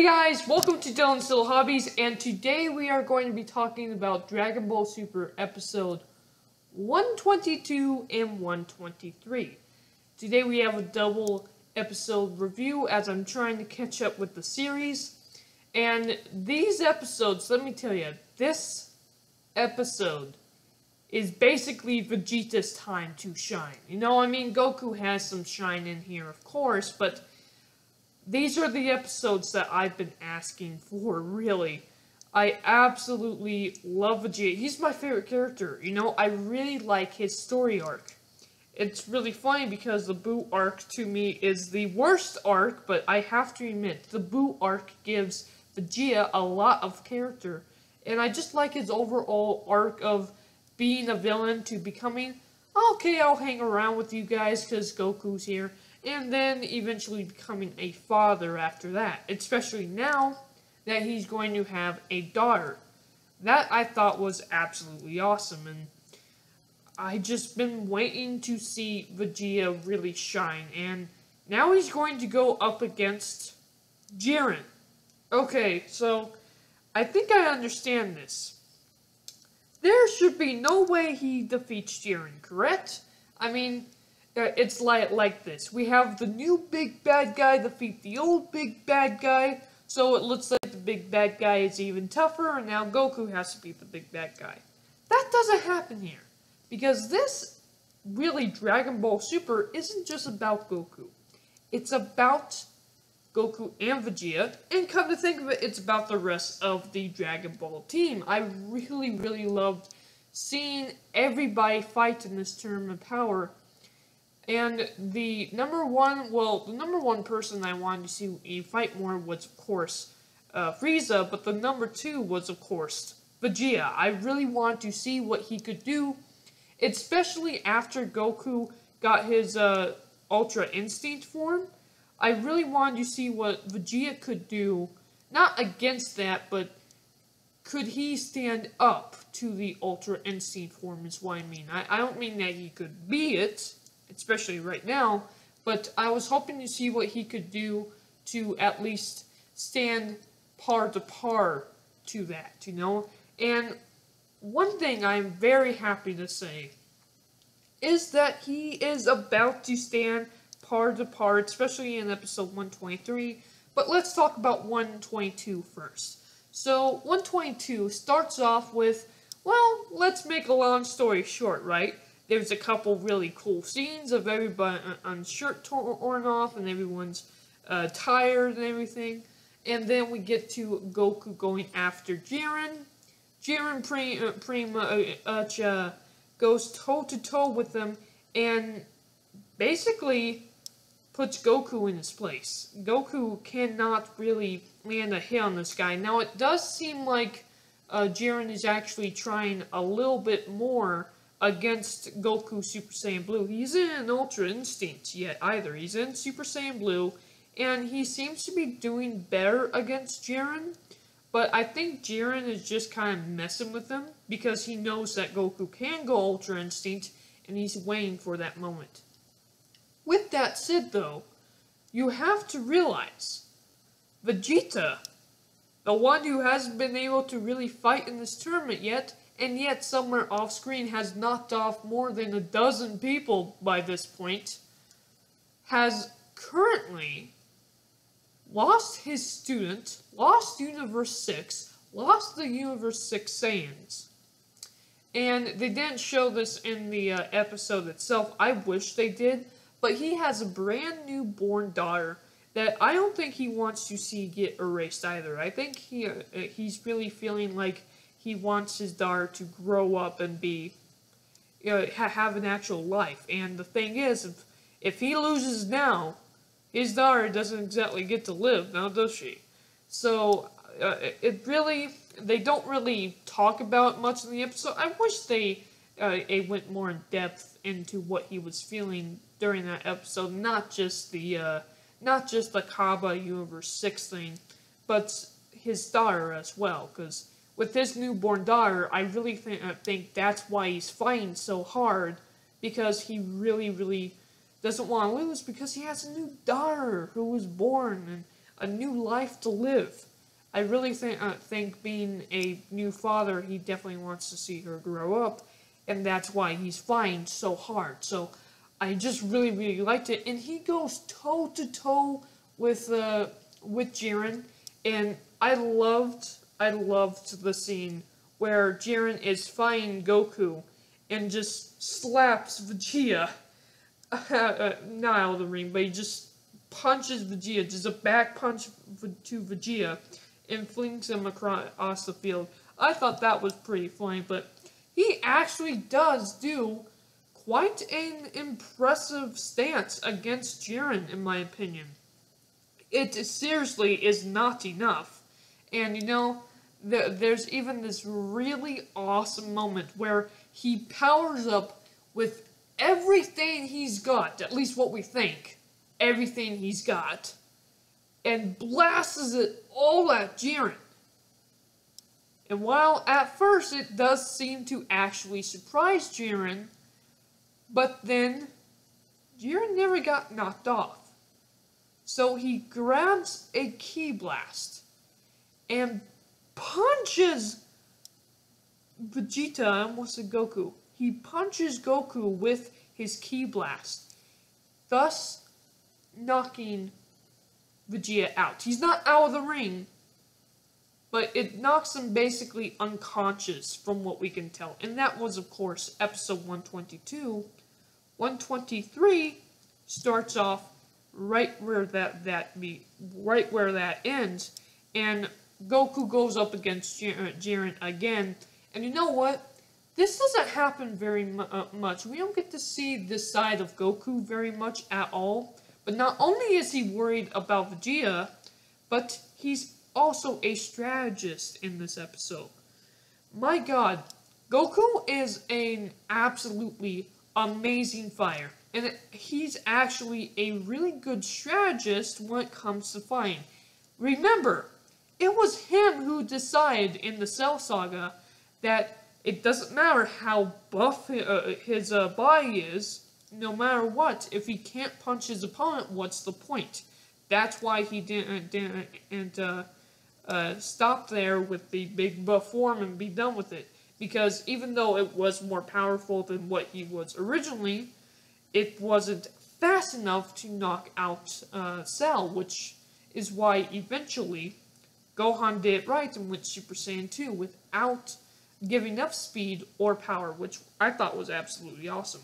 Hey guys, welcome to Dylan's Little Hobbies, and today we are going to be talking about Dragon Ball Super episode 122 and 123. Today we have a double episode review as I'm trying to catch up with the series. And these episodes, let me tell you, this episode is basically Vegeta's time to shine. You know, I mean, Goku has some shine in here, of course, but these are the episodes that I've been asking for, really. I absolutely love Vegeta. He's my favorite character, you know? I really like his story arc. It's really funny because the Buu arc, to me, is the worst arc, but I have to admit, the Buu arc gives Vegeta a lot of character. And I just like his overall arc of being a villain to becoming, okay, I'll hang around with you guys because Goku's here. And then eventually becoming a father after that. Especially now that he's going to have a daughter. That I thought was absolutely awesome. And I just been waiting to see Vegeta really shine. And now he's going to go up against Jiren. Okay, so I think I understand this. There should be no way he defeats Jiren, correct? I mean, it's like this. We have the new big bad guy defeat the old big bad guy, so it looks like the big bad guy is even tougher, and now Goku has to beat the big bad guy. That doesn't happen here, because this, really, Dragon Ball Super isn't just about Goku. It's about Goku and Vegeta, and come to think of it, it's about the rest of the Dragon Ball team. I really loved seeing everybody fight in this tournament of power. And the number one person I wanted to see fight more was, of course, Frieza, but the number two was, of course, Vegeta. I really wanted to see what he could do, especially after Goku got his Ultra Instinct form. I really wanted to see what Vegeta could do, not against that, but could he stand up to the Ultra Instinct form is what I mean. I don't mean that he could be it, especially right now, but I was hoping to see what he could do to at least stand par to par to that, you know? And one thing I'm very happy to say is that he is about to stand par to par, especially in episode 123, but let's talk about 122 first. So, 122 starts off with, well, let's make a long story short, right? There's a couple really cool scenes of everybody on shirt torn off and everyone's tired and everything. And then we get to Goku going after Jiren. Jiren pretty much goes toe-to-toe with them and basically puts Goku in his place. Goku cannot really land a hit on this guy. Now, it does seem like Jiren is actually trying a little bit more against Goku Super Saiyan Blue. He's in Ultra Instinct yet either. He's in Super Saiyan Blue, and he seems to be doing better against Jiren, but I think Jiren is just kind of messing with him because he knows that Goku can go Ultra Instinct, and he's waiting for that moment. With that said, though, you have to realize, Vegeta, the one who hasn't been able to really fight in this tournament yet, and yet somewhere off-screen has knocked off more than a dozen people by this point, has currently lost his student, lost Universe 6, lost the Universe 6 Saiyans. And they didn't show this in the episode itself. I wish they did, but he has a brand new born daughter that I don't think he wants to see get erased either. I think he's really feeling like he wants his daughter to grow up and be, have an actual life. And the thing is, if he loses now, his daughter doesn't exactly get to live, now does she? So, they don't really talk about much in the episode. I wish they went more in depth into what he was feeling during that episode, not just the Kaba Universe 6 thing, but his daughter as well, because with his newborn daughter, I really think that's why he's fighting so hard, because he really doesn't want to lose, because he has a new daughter who was born, and a new life to live. I really think being a new father, he definitely wants to see her grow up, and that's why he's fighting so hard. So I just really liked it, and he goes toe to toe with Jiren, and I loved the scene where Jiren is fighting Goku and just slaps Vegeta, not out of the ring, but he just punches Vegeta, just a back punch to Vegeta, and flings him across the field. I thought that was pretty funny, but he actually does do quite an impressive stance against Jiren, in my opinion. It seriously is not enough. And you know, there's even this really awesome moment where he powers up with everything he's got, at least what we think, everything he's got, and blasts it all at Jiren. And while at first it does seem to actually surprise Jiren, but then Jiren never got knocked off. So he grabs a ki blast and punches Vegeta, I almost said Goku. He punches Goku with his ki blast, thus knocking Vegeta out. He's not out of the ring, but it knocks him basically unconscious from what we can tell. And that was, of course, episode 122. 123 starts off right where that ends, and Goku goes up against Jiren again. And you know what? This doesn't happen very much. We don't get to see this side of Goku very much at all. But not only is he worried about Vegeta, but he's also a strategist in this episode. My god, Goku is an absolutely amazing fighter. And he's actually a really good strategist when it comes to fighting. Remember, it was him who decided in the Cell Saga that it doesn't matter how buff his body is, no matter what, if he can't punch his opponent, what's the point? That's why he didn't stop there with the big buff form and be done with it. Because even though it was more powerful than what he was originally, it wasn't fast enough to knock out Cell, which is why eventually Gohan did it right and went Super Saiyan 2 without giving up speed or power, which I thought was absolutely awesome.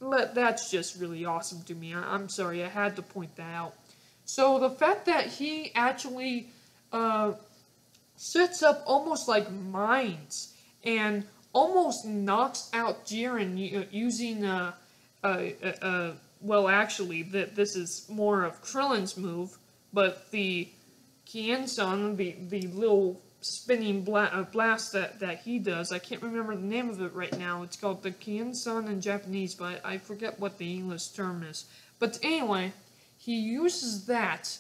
That's just really awesome to me. I'm sorry, I had to point that out. So the fact that he actually sets up almost like mines and almost knocks out Jiren using well, actually, this is more of Krillin's move, but the Kiensun, the little spinning blast that he does, I can't remember the name of it right now. It's called the Kiensun in Japanese, but I forget what the English term is. But anyway, he uses that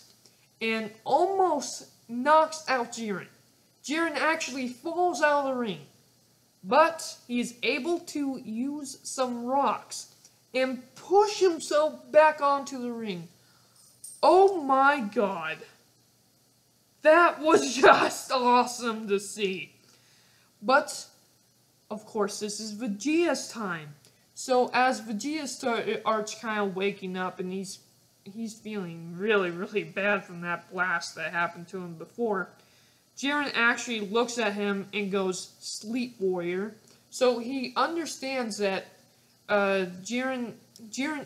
and almost knocks out Jiren. Jiren actually falls out of the ring, but he's able to use some rocks and push himself back onto the ring. Oh my god. That was just awesome to see. But, of course, this is Vegeta's time. So as Vegeta starts kind of waking up and he's feeling really bad from that blast that happened to him before, Jiren actually looks at him and goes, "Sleep, warrior." So he understands that Jiren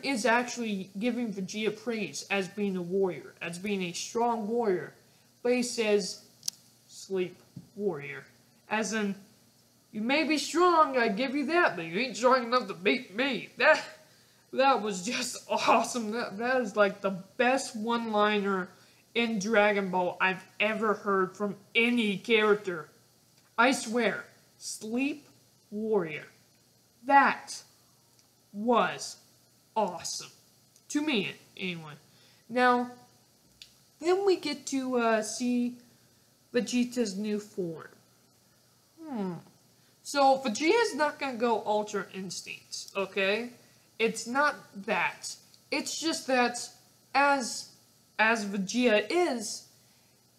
is actually giving Vegeta praise as being a warrior, as being a strong warrior. But he says, "Sleep, warrior." As in, you may be strong, I give you that, but you ain't strong enough to beat me. That was just awesome. That is like the best one-liner in Dragon Ball I've ever heard from any character. I swear, "Sleep, warrior." That was awesome. To me, anyway. Now, then we get to see Vegeta's new form. So, Vegeta's not going to go Ultra Instincts, okay? It's not that. It's just that as as Vegeta is,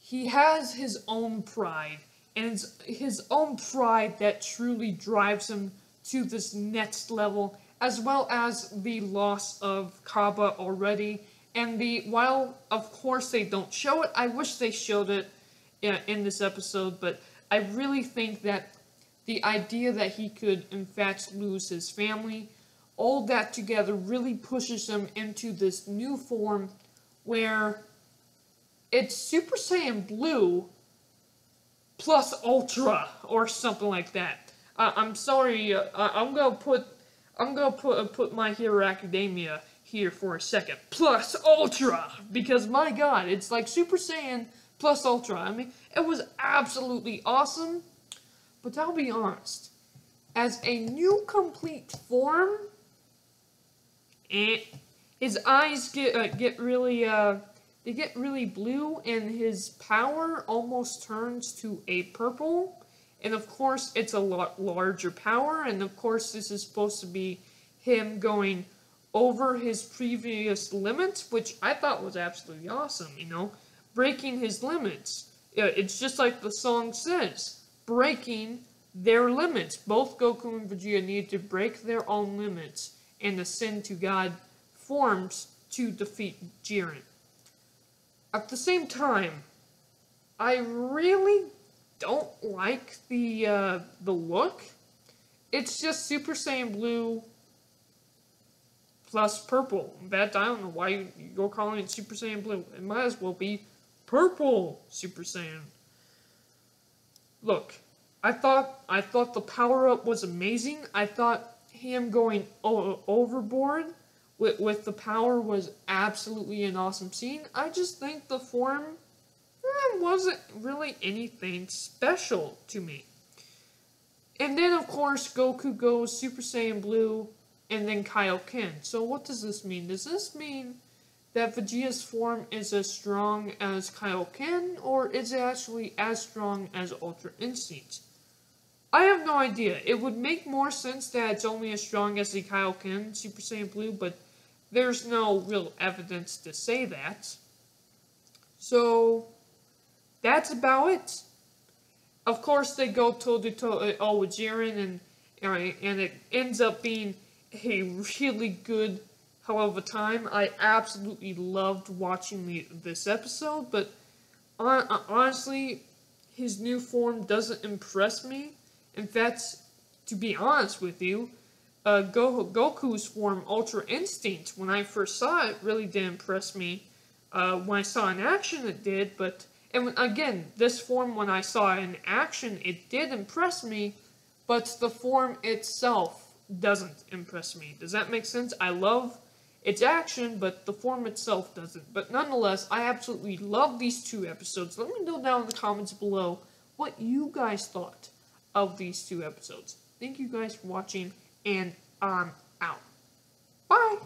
he has his own pride. And it's his own pride that truly drives him to this next level, as well as the loss of Kaba already. And while of course they don't show it, I wish they showed it in this episode, but I really think that the idea that he could in fact lose his family, all that together really pushes him into this new form where it's Super Saiyan Blue plus Ultra or something like that. I'm sorry. I'm gonna put My Hero Academia here for a second. Plus Ultra, because my God, it's like Super Saiyan plus Ultra. I mean, it was absolutely awesome. But I'll be honest, as a new complete form, his eyes get really blue, and his power almost turns to a purple. And of course, it's a lot larger power, and of course, this is supposed to be him going over his previous limits, which I thought was absolutely awesome, you know? Breaking his limits. It's just like the song says, breaking their limits. Both Goku and Vegeta need to break their own limits and ascend to God forms to defeat Jiren. At the same time, I really don't like the look. It's just Super Saiyan Blue plus purple. In fact, I don't know why you're calling it Super Saiyan Blue. It might as well be purple Super Saiyan. Look, I thought the power-up was amazing. I thought him going overboard with the power was absolutely an awesome scene. I just think the form wasn't really anything special to me. And then, of course, Goku goes Super Saiyan Blue and then Kaioken. So what does this mean? Does this mean that Vegeta's form is as strong as Kaioken, or is it actually as strong as Ultra Instinct? I have no idea. It would make more sense that it's only as strong as the Kaioken Super Saiyan Blue, but there's no real evidence to say that. So that's about it. Of course, they go toe-to-toe with Jiren, and it ends up being a really good hell of a time. I absolutely loved watching this episode, but honestly, his new form doesn't impress me. In fact, to be honest with you, Goku's form, Ultra Instinct, when I first saw it, really did impress me. When I saw it in action, it did, but... And again, this form, when I saw it in action, it did impress me, but the form itself doesn't impress me. Does that make sense? I love its action, but the form itself doesn't. But nonetheless, I absolutely love these two episodes. Let me know down in the comments below what you guys thought of these two episodes. Thank you guys for watching, and I'm out. Bye!